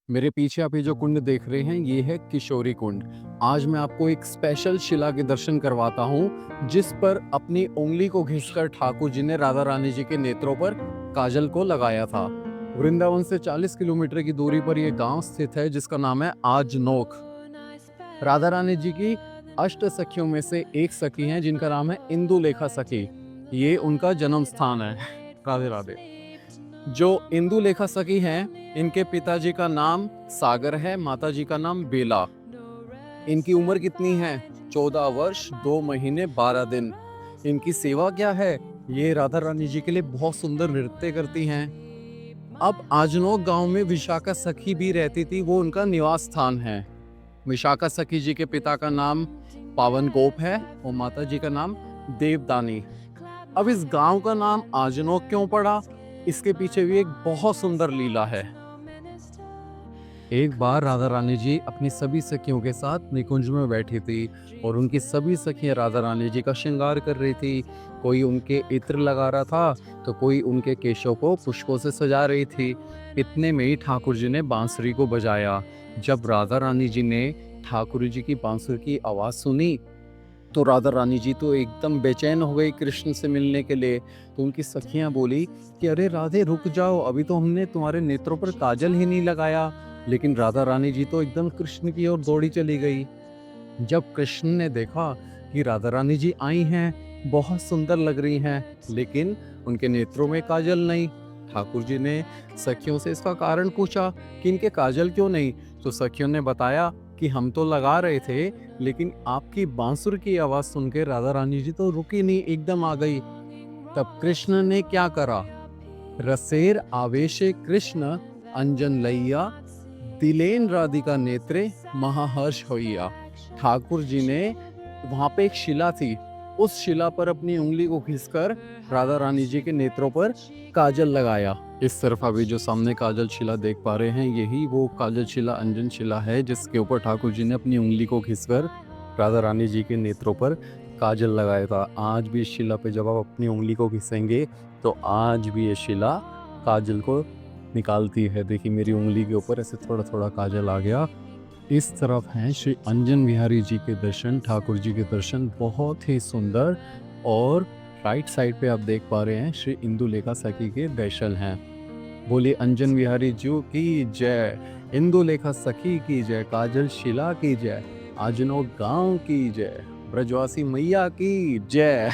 मेरे पीछे आप ये जो कुंड देख रहे हैं ये है किशोरी कुंड। आज मैं आपको एक स्पेशल शिला के दर्शन करवाता हूँ जिस पर अपनी उंगली को घिसकर ठाकुर जी ने राधा रानी जी के नेत्रों पर काजल को लगाया था। वृंदावन से 40 किलोमीटर की दूरी पर यह गांव स्थित है जिसका नाम है आजनोक। राधा रानी जी की अष्ट सखियों में से एक सखी हैं जिनका नाम है इंदुलेखा सखी। ये उनका जन्म स्थान है। राधे राधे। जो इंदुलेखा सखी हैं, इनके पिताजी का नाम सागर है, माताजी का नाम बेला। इनकी उम्र कितनी है? 14 वर्ष 2 महीने 12 दिन। इनकी सेवा क्या है? ये राधा रानी जी के लिए बहुत सुंदर नृत्य करती हैं। अब आजनोक गांव में विशाखा सखी भी रहती थी, वो उनका निवास स्थान है। विशाखा सखी जी के पिता का नाम पावन गोप है और माता जी का नाम देवदानी। अब इस गांव का नाम आजनोक क्यों पड़ा? इसके पीछे भी एक बहुत सुंदर लीला है। एक बार राधा रानी जी अपनी सभी सखियों के साथ निकुंज में बैठी थी और उनकी सभी सखियां राधा रानी जी का श्रृंगार कर रही थी। कोई उनके इत्र लगा रहा था तो कोई उनके केशों को पुष्पों से सजा रही थी। इतने में ही ठाकुर जी ने बांसुरी को बजाया। जब राधा रानी जी ने ठाकुर जी की बांसुरी की आवाज सुनी तो राधा रानी जी तो एकदम बेचैन हो गई कृष्ण से मिलने के लिए। तो उनकी सखियां बोली कि अरे राधे रुक जाओ, अभी तो हमने तुम्हारे नेत्रों पर काजल ही नहीं लगाया। लेकिन राधा रानी जी तो एकदम कृष्ण की ओर दौड़ी चली गई। जब कृष्ण ने देखा कि राधा रानी जी आई हैं, बहुत सुंदर लग रही हैं, लेकिन उनके नेत्रों में काजल नहीं। ठाकुर जी ने सखियों से इसका कारण पूछा कि इनके काजल क्यों नहीं। तो सखियों ने बताया कि हम तो लगा रहे थे, लेकिन आपकी बांसुर की आवाज सुन के राधा रानी जी तो रुकी नहीं, एकदम आ गई। तब कृष्ण ने क्या करा? रसेर आवेशे कृष्ण अंजन लैया, दिलेन राधिका नेत्रे महाहर्ष होइया। ठाकुर जी ने वहां पे एक शिला थी, उस शिला पर अपनी उंगली को घिसकर राधा रानी जी के नेत्रों पर काजल लगाया। इस तरफ अभी जो सामने काजल शिला देख पा रहे हैं यही वो काजल शिला अंजन शिला है जिसके ऊपर ठाकुर जी ने अपनी उंगली को घिसकर राधा रानी जी के नेत्रों पर काजल लगाया था। आज भी इस शिला पे जब आप अपनी उंगली को घिसेंगे तो आज भी ये शिला काजल को निकालती है। देखिए मेरी उंगली के ऊपर ऐसे थोड़ा थोड़ा काजल आ गया। इस तरफ हैं श्री अंजन बिहारी जी के दर्शन, ठाकुर जी के दर्शन बहुत ही सुंदर। और राइट साइड पे आप देख पा रहे हैं श्री इंदुलेखा सखी के दर्शन हैं। बोले अंजन बिहारी जी की जय, इंदुलेखा सखी की जय, काजल शिला की जय, आजनो गांव की जय, ब्रजवासी मैया की जय।